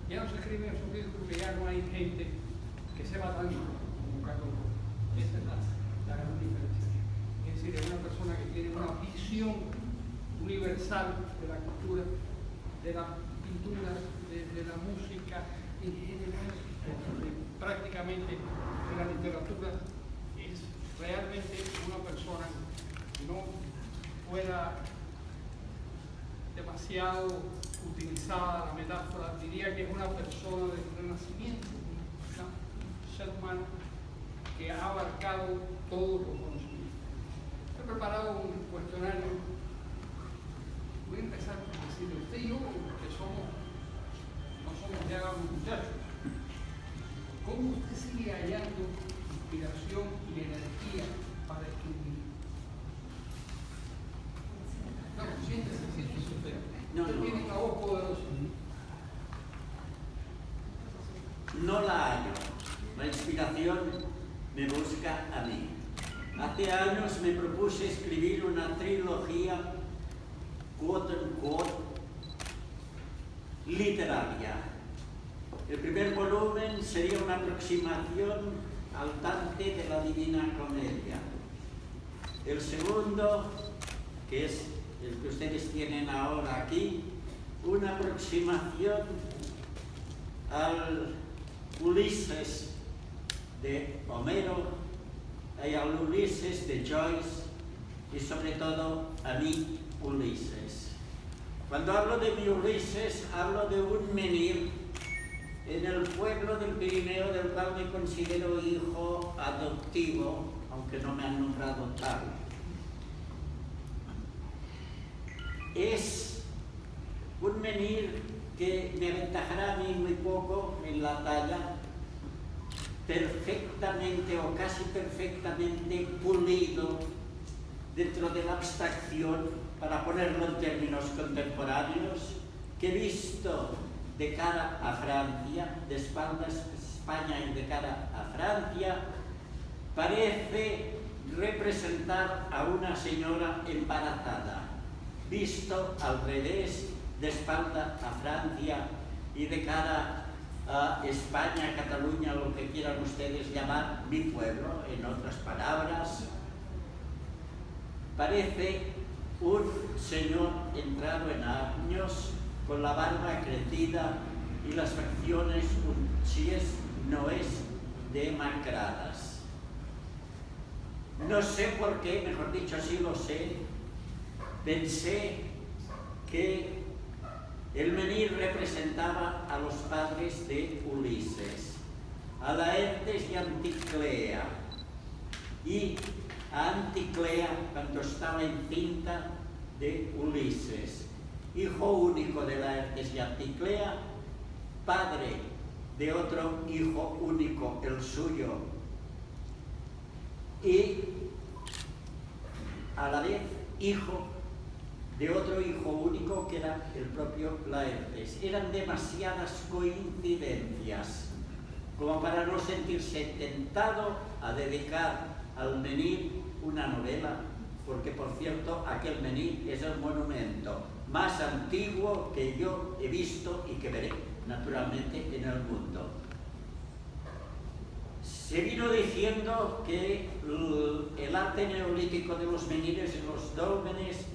Ya no se escribe en sufrir porque ya no hay gente que sepa tanto como Carlos Borges. Esa es la gran diferencia. Es decir, es una persona que tiene una visión universal de la cultura, de la pintura, de la música en general, prácticamente de la literatura. Es realmente una persona que no fuera demasiado utilizada la metáfora, diría que es una persona del Renacimiento, un ser humano que ha abarcado todos los conocimientos. He preparado un cuestionario. Voy a empezar por decirle, usted y yo, que no somos ya unos muchachos, ¿cómo usted sigue hallando inspiración y energía para escribir? No, siéntese usted. Usted tiene una voz poderosa. No la hallo. La inspiración me busca a mí. Hace años me propuse escribir una trilogía quote unquote literaria. El primer volumen sería una aproximación al Dante de la Divina Comedia. El segundo, que es el que ustedes tienen ahora aquí, una aproximación al Ulises de Homero y al Ulises de Joyce y sobre todo a mi Ulises. Cuando hablo de mi Ulises, hablo de un menir en el pueblo del Pirineo del cual me considero hijo adoptivo, aunque no me han nombrado tal. Es un menir que me aventajará a mí muy poco en la talla, perfectamente o casi perfectamente pulido dentro de la abstracción, para ponerlo en términos contemporáneos, que visto de cara a Francia, de espaldas a España y de cara a Francia, parece representar a una señora embarazada, visto al revés, de espalda a Francia y de cara a España, Cataluña, lo que quieran ustedes llamar mi pueblo, en otras palabras. Parece un señor entrado en años, con la barba crecida y las facciones, si es, no es, demacradas. No sé por qué, mejor dicho, sí lo sé, pensé que el menir representaba a los padres de Ulises, a Laertes y Anticlea, y a Anticlea cuando estaba encinta de Ulises, hijo único de Laertes y Anticlea, padre de otro hijo único, el suyo, y a la vez hijo de otro hijo único que era el propio Laertes. Eran demasiadas coincidencias como para no sentirse tentado a dedicar al menir una novela, porque por cierto aquel menir es el monumento más antiguo que yo he visto y que veré naturalmente en el mundo. Se vino diciendo que el arte neolítico de los menires y los dólmenes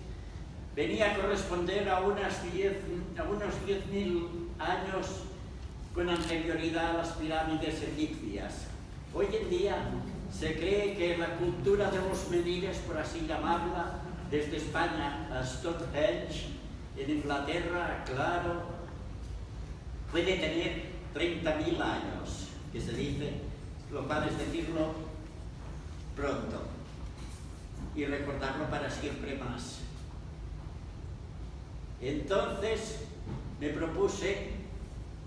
venía a corresponder a unos 10.000 años con anterioridad a las pirámides egipcias. Hoy en día se cree que la cultura de los menires, por así llamarla, desde España a Stonehenge, en Inglaterra, claro, puede tener 30.000 años, que se dice, lo cual es decirlo pronto y recordarlo para siempre más. Entonces me propuse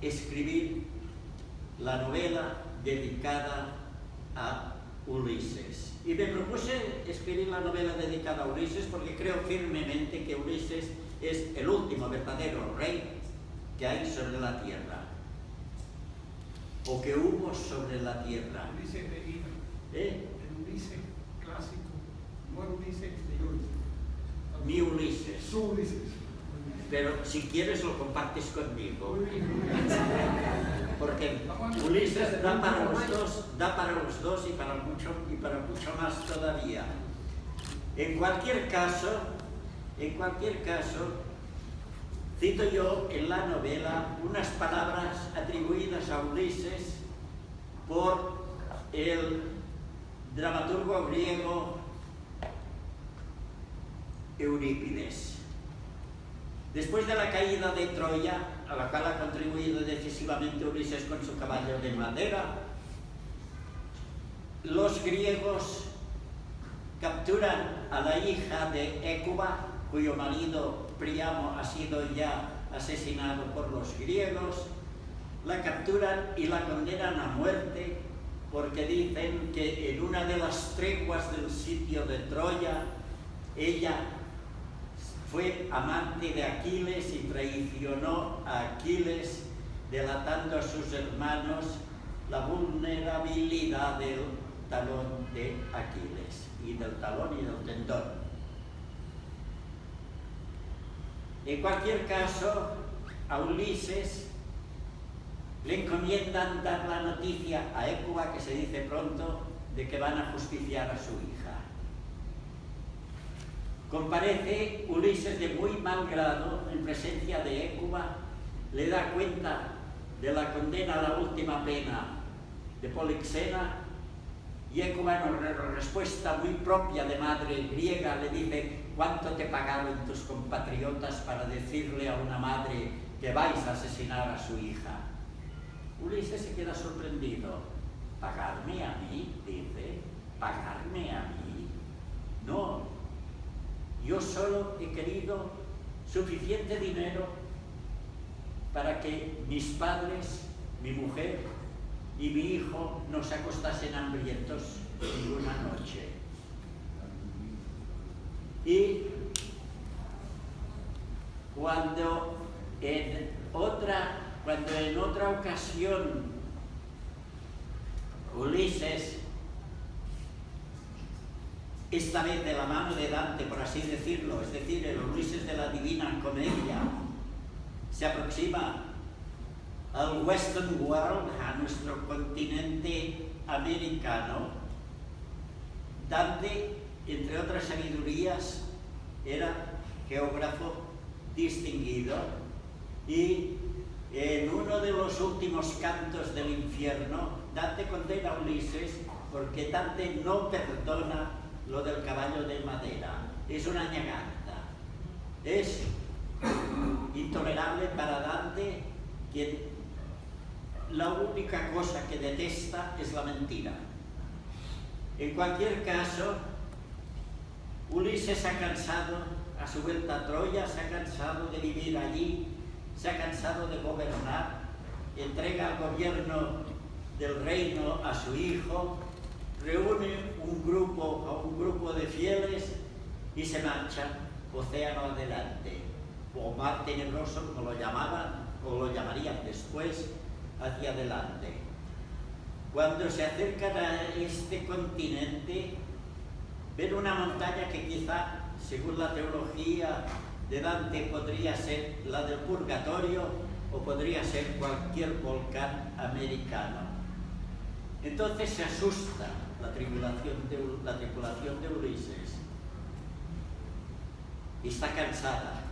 escribir la novela dedicada a Ulises. Y me propuse escribir la novela dedicada a Ulises porque creo firmemente que Ulises es el último verdadero rey que hay sobre la tierra, o que hubo sobre la tierra. Ulises de Guido. El Ulises clásico, no el Ulises de Joyce. Mi Ulises. Su Ulises. Pero si quieres lo compartes conmigo. porque Ulises da para los dos y para mucho más todavía. En cualquier caso, cito yo en la novela unas palabras atribuidas a Ulises por el dramaturgo griego Eurípides. Después de la caída de Troya, a la cual ha contribuido decisivamente Ulises con su caballo de madera, los griegos capturan a la hija de Hécuba, cuyo marido Príamo ha sido ya asesinado por los griegos, la capturan y la condenan a muerte porque dicen que en una de las treguas del sitio de Troya ella fue amante de Aquiles y traicionó a Aquiles, delatando a sus hermanos la vulnerabilidad del talón de Aquiles, y del talón y del tendón. En cualquier caso, a Ulises le encomiendan dar la noticia a Hécuba, que se dice pronto, de que van a justiciar a su hija. Comparece Ulises de muy mal grado en presencia de Hécuba, le da cuenta de la condena a la última pena de Polixena, y Hécuba, en una respuesta muy propia de madre griega, le dice: ¿cuánto te pagaron tus compatriotas para decirle a una madre que vais a asesinar a su hija? Ulises se queda sorprendido. ¿Pagarme a mí? Dice. ¿Pagarme a mí? No. Yo solo he querido suficiente dinero para que mis padres, mi mujer y mi hijo no se acostasen hambrientos ninguna noche. Y cuando en otra ocasión Ulises, esta vez de la mano de Dante, por así decirlo, es decir, el Ulises de la Divina Comedia, se aproxima al Western World, a nuestro continente americano, Dante, entre otras sabidurías, era geógrafo distinguido, y en uno de los últimos cantos del infierno, Dante condena a Ulises porque Dante no perdona lo del caballo de madera. Es una ñaganta. Es intolerable para Dante, quien la única cosa que detesta es la mentira. En cualquier caso, Ulises ha cansado, a su vuelta a Troya, se ha cansado de vivir allí, se ha cansado de gobernar, entrega el gobierno del reino a su hijo, reúne a un grupo de fieles y se marcha océano adelante, o mar tenebroso, como lo llamaban, o lo llamarían después, hacia adelante. Cuando se acercan a este continente, ven una montaña que quizá, según la teología de Dante, podría ser la del Purgatorio o podría ser cualquier volcán americano. Entonces se asusta la tripulación de Ulises. Está cansada,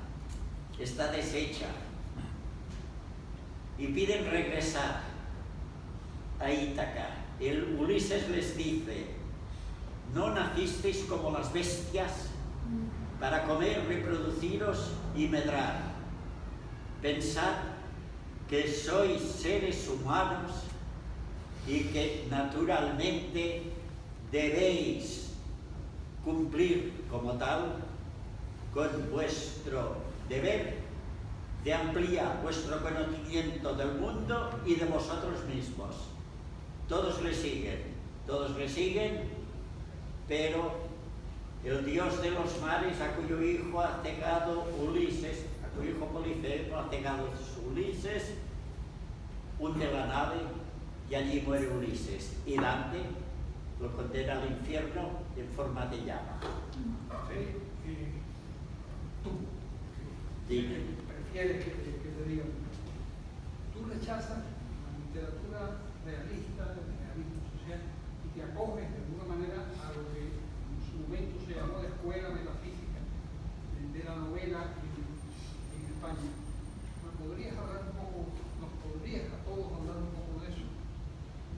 está deshecha, y piden regresar a Ítaca. El Ulises les dice: no nacisteis como las bestias para comer, reproduciros y medrar. Pensad que sois seres humanos y que naturalmente debéis cumplir como tal con vuestro deber de ampliar vuestro conocimiento del mundo y de vosotros mismos. Todos le siguen, pero el dios de los mares, a cuyo hijo ha cegado Ulises, a cuyo hijo Polifemo ha cegado Ulises, hunde la nave y allí muere Ulises. Y Dante lo condena al infierno en forma de llama. Sí, tú, Dime. prefieres que te digan, tú rechazas literatura realista, del realismo social, y te acoges de alguna manera a lo que en su momento se llamó la escuela metafísica de la novela en España. ¿Podrías hablar un poco, nos podrías a todos hablar un poco de eso?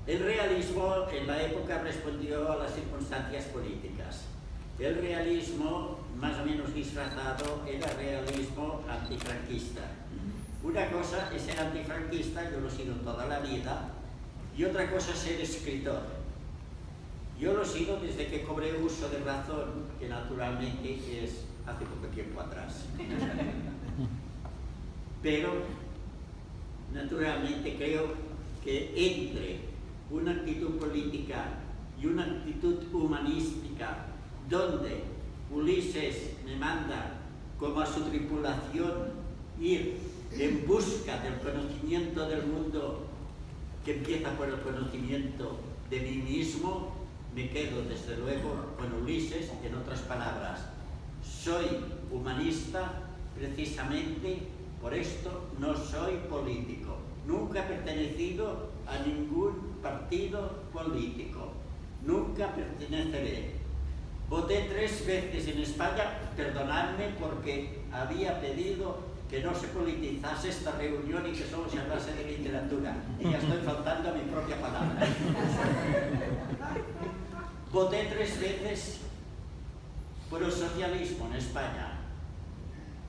El realismo en la época respondió a las circunstancias políticas. El realismo, más o menos disfrazado, era realismo antifranquista. Una cosa es ser antifranquista, yo lo he sido toda la vida, y otra cosa es ser escritor. Yo lo he sido desde que cobré uso de razón, que naturalmente es hace poco tiempo atrás. Pero, naturalmente, creo que entre una actitud política y una actitud humanística, donde Ulises me manda como a su tripulación ir en busca del conocimiento del mundo, que empieza por el conocimiento de mí mismo, me quedo desde luego con Ulises. En otras palabras, soy humanista precisamente por esto. No soy político, nunca he pertenecido a ningún partido político, nunca perteneceré. Voté 3 veces en España, perdonadme porque había pedido que no se politizase esta reunión y que solo se hablase de literatura, y ya estoy faltando a mi propia palabra. Voté 3 veces por el socialismo en España.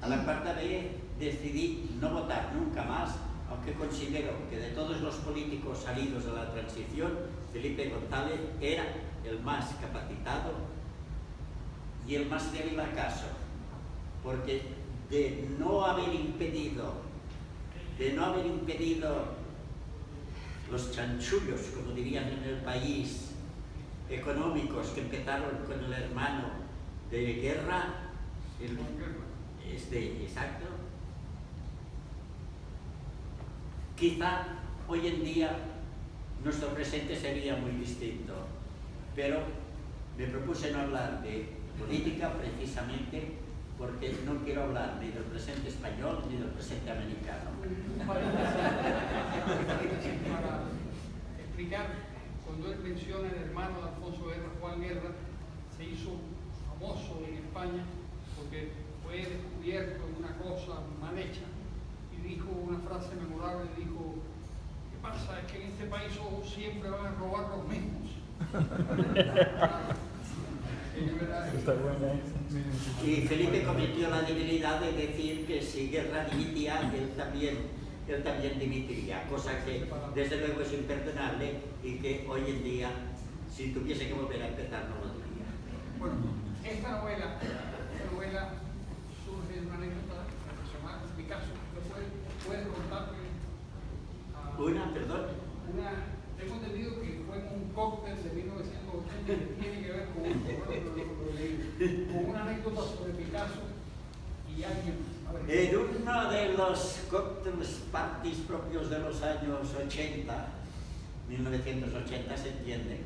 A la 4ª vez decidí no votar nunca más, aunque considero que de todos los políticos salidos de la transición, Felipe González era el más capacitado y el más débil acaso, porque de no haber impedido los chanchullos, como dirían en el país, económicos que empezaron con el hermano de Guerra, exacto, quizá hoy en día nuestro presente sería muy distinto, pero me propuse no hablar de política precisamente porque no quiero hablar ni del presente español ni del presente americano. Para explicar, cuando él menciona el hermano de Alfonso Guerra, Juan Guerra, se hizo famoso en España porque fue descubierto en una cosa mal hecha y dijo una frase memorable, dijo: ¿qué pasa? Es que en este país siempre van a robar los mismos. Y Felipe cometió la debilidad de decir que si Guerra dimitía, él también dimitiría, cosa que desde luego es imperdonable y que hoy en día, si tuviese que volver a empezar, no lo diría. Bueno, esta novela surge de una anécdota personal, en mi caso. ¿Puedes contarme? Perdón. Tengo entendido que fue un cóctel de 1980 que tiene que ver con una anécdota sobre Picasso y alguien. En uno de los cócteles parties propios de los años 80, 1980 se entiende,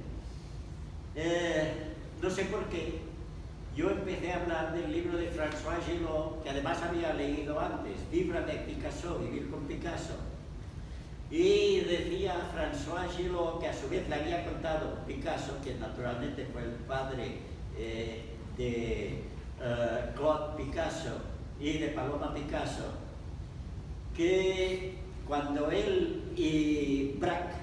no sé por qué, yo empecé a hablar del libro de François Gillot, que además había leído antes, Vivre avec Picasso, Vivir con Picasso. Y decía François Gillot que a su vez le había contado Picasso, que naturalmente fue el padre de Claude Picasso y de Paloma Picasso, que cuando él y Braque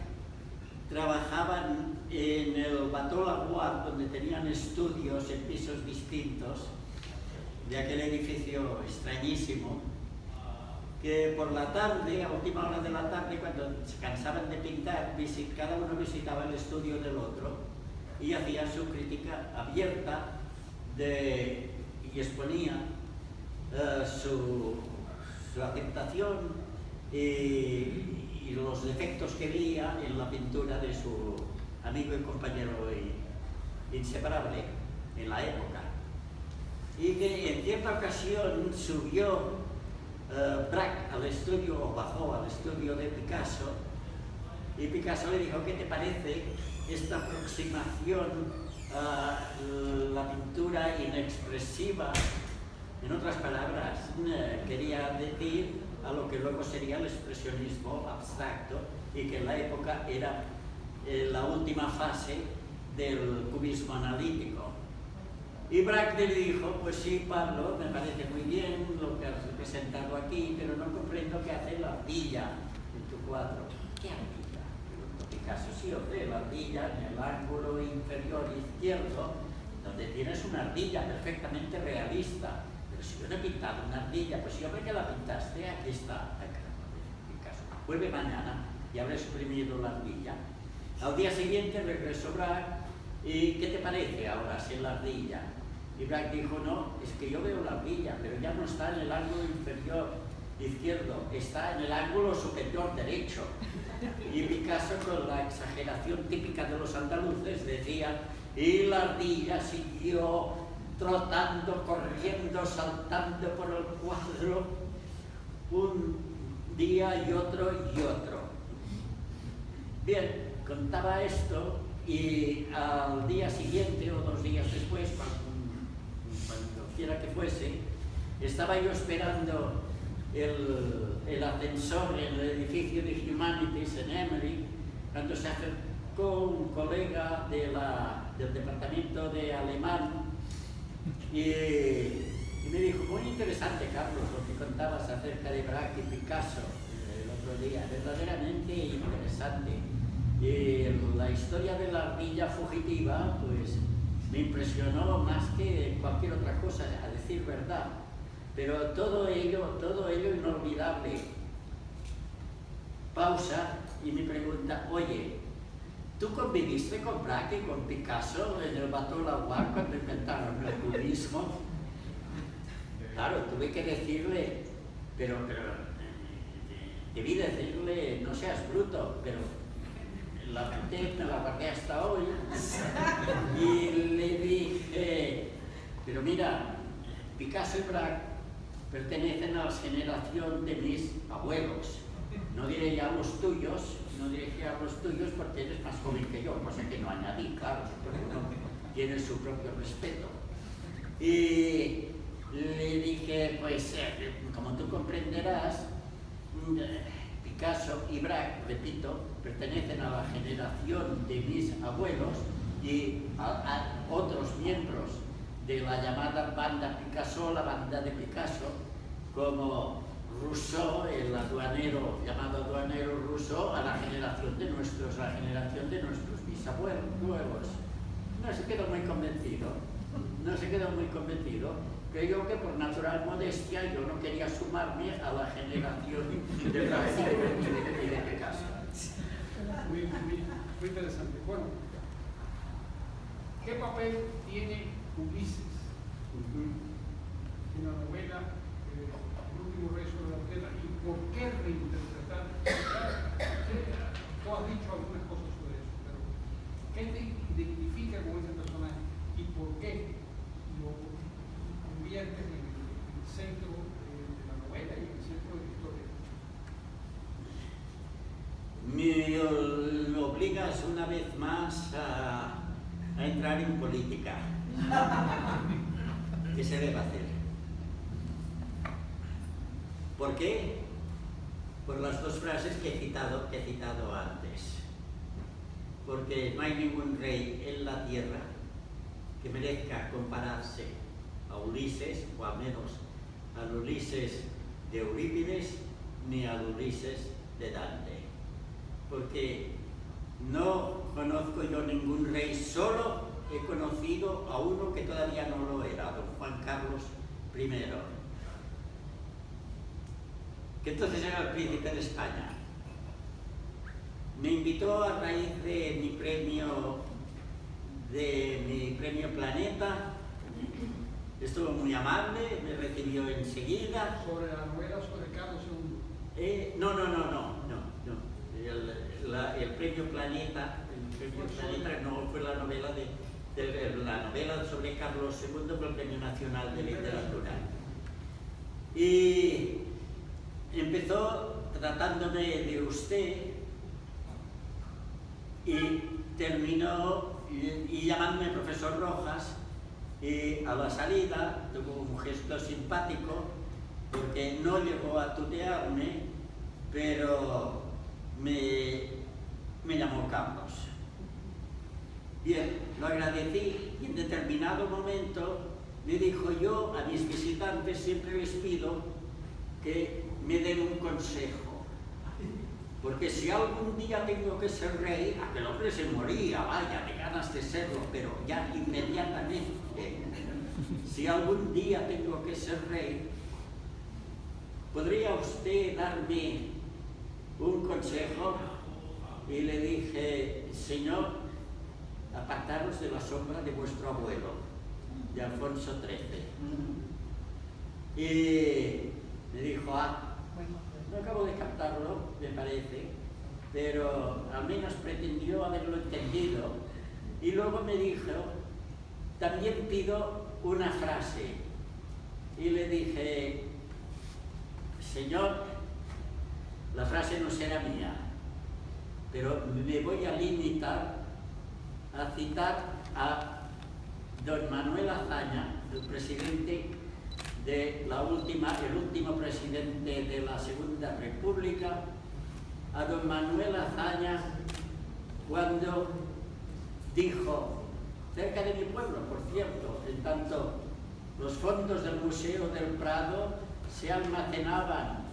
trabajaban en el Bateau Lavoir, donde tenían estudios en pisos distintos de aquel edificio extrañísimo, que por la tarde, a última hora de la tarde, cuando se cansaban de pintar, cada uno visitaba el estudio del otro y hacía su crítica abierta y exponía su aceptación y los defectos que veía en la pintura de su amigo y compañero inseparable en la época. Y que en cierta ocasión subió Braque al estudio, o bajó al estudio de Picasso, y Picasso le dijo: ¿qué te parece esta aproximación a la pintura inexpresiva? En otras palabras, quería decir a lo que luego sería el expresionismo abstracto y que en la época era la última fase del cubismo analítico. Y Braque le dijo, pues sí, Pablo, me parece muy bien lo que has presentado aquí, pero no comprendo qué hace la ardilla en tu cuadro. ¿Qué ardilla? Preguntó Picasso. Sí, hombre, la ardilla en el ángulo inferior izquierdo, donde tienes una ardilla perfectamente realista. Pero si yo no he pintado una ardilla, pues sí, hombre, que la pintaste, aquí está. Picasso. Vuelve mañana y habré suprimido la ardilla. Al día siguiente regresó Braque. ¿Y qué te parece ahora si la ardilla? Y Braque dijo, no, es que yo veo la ardilla, pero ya no está en el ángulo inferior izquierdo, está en el ángulo superior derecho. Y Picasso, con la exageración típica de los andaluces, decía, y la ardilla siguió trotando, corriendo, saltando por el cuadro, un día y otro y otro. Bien, contaba esto. Y al día siguiente o 2 días después, cuando quiera que fuese, estaba yo esperando el ascensor en el edificio de Humanities en Emory, cuando se acercó un colega del departamento de alemán y me dijo, muy interesante, Carlos, lo que contabas acerca de Braque y Picasso el otro día, verdaderamente interesante. Y la historia de la ardilla fugitiva, pues, me impresionó más que cualquier otra cosa, a decir verdad. Pero todo ello inolvidable. Pausa y me pregunta, oye, ¿tú conviviste con Braque y con Picasso en el Bateau Lavoir cuando inventaron el cubismo? Claro, tuve que decirle, pero debí decirle, no seas bruto, pero la mente me la guardé hasta hoy y le dije, pero mira, Picasso y Braque pertenecen a la generación de mis abuelos, no diré ya los tuyos, porque eres más joven que yo, cosa que no añadí, claro, porque uno tiene su propio respeto. Y le dije, pues, como tú comprenderás, Picasso y Braque, repito, pertenecen a la generación de mis abueos y a otros miembros de la llamada banda Picasso, la banda de Picasso, como Rousseau, el aduanero, llamado aduanero Rousseau, a la generación de nuestros bisabuelos. No se quedó muy convencido. Creo que por natural modestia yo no quería sumarme a la generación de Braque y de Picasso. Muy interesante. Bueno, ¿qué papel tiene Ulises en la novela El último rey sobre la tierra y por qué reinterpretar? Tú has dicho algunas cosas sobre eso, pero ¿qué te identifica con ese personaje y por qué lo conviertes en el centro de la novela y en el centro de la historia? Me obligas una vez más a entrar en política. ¿Qué se debe hacer? ¿Por qué? Por las 2 frases que he citado antes. Porque no hay ningún rey en la tierra que merezca compararse a Ulises, o al menos al Ulises de Eurípides, ni al Ulises de Dante. Porque no conozco yo ningún rey, solo he conocido a uno que todavía no lo era, don Juan Carlos I, que entonces era el príncipe de España. Me invitó a raíz de mi premio Planeta, estuvo muy amable, me recibió enseguida. ¿Sobre la novela sobre Carlos II? No. El premio Planeta, no fue la novela la novela sobre Carlos II, fue el Premio Nacional de Literatura. Y empezó tratándome de usted y terminó y llamándome profesor Rojas, y a la salida tuvo un gesto simpático porque no llegó a tutearme, pero me llamó Carlos. Bien, lo agradecí y en determinado momento me dijo: yo a mis visitantes siempre les pido que me den un consejo, porque si algún día tengo que ser rey, aquel hombre se moría, vaya, de ganas de serlo, pero ya inmediatamente, si algún día tengo que ser rey, ¿podría usted darme un consejo? Y le dije: Señor, apartaros de la sombra de vuestro abuelo, de Alfonso XIII. Y me dijo: no acabo de captarlo, me parece, pero al menos pretendió haberlo entendido. Y luego me dijo: también pido una frase. Y le dije: Señor, la frase no será mía, pero me voy a limitar a citar a don Manuel Azaña, el presidente de el último presidente de la Segunda República, a don Manuel Azaña, cuando dijo, cerca de mi pueblo, por cierto, en tanto los fondos del Museo del Prado se almacenaban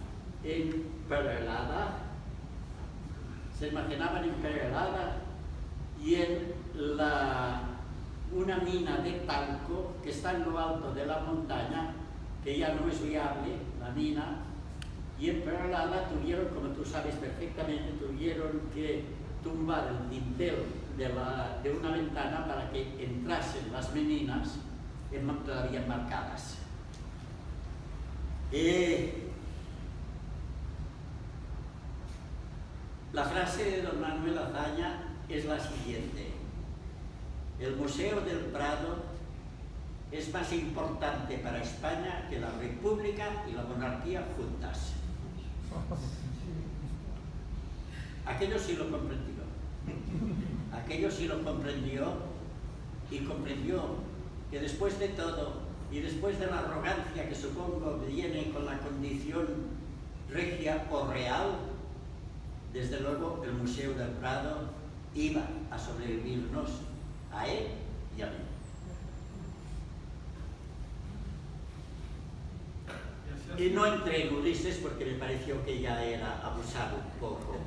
en Perelada, y en una mina de talco que está en lo alto de la montaña, que ya no es viable, la mina, y en Perelada tuvieron, como tú sabes perfectamente, tuvieron que tumbar el dintel de una ventana para que entrasen las meninas todavía marcadas. La frase de don Manuel Azaña es la siguiente: el Museo del Prado es más importante para España que la República y la monarquía juntas. Aquello sí lo comprendió. Aquello sí lo comprendió, y comprendió que después de todo y después de la arrogancia que supongo viene con la condición regia o real, desde luego el Museo del Prado iba a sobrevivirnos a él y a mí. Y no entré en Ulises porque me pareció que ya era abusado un poco.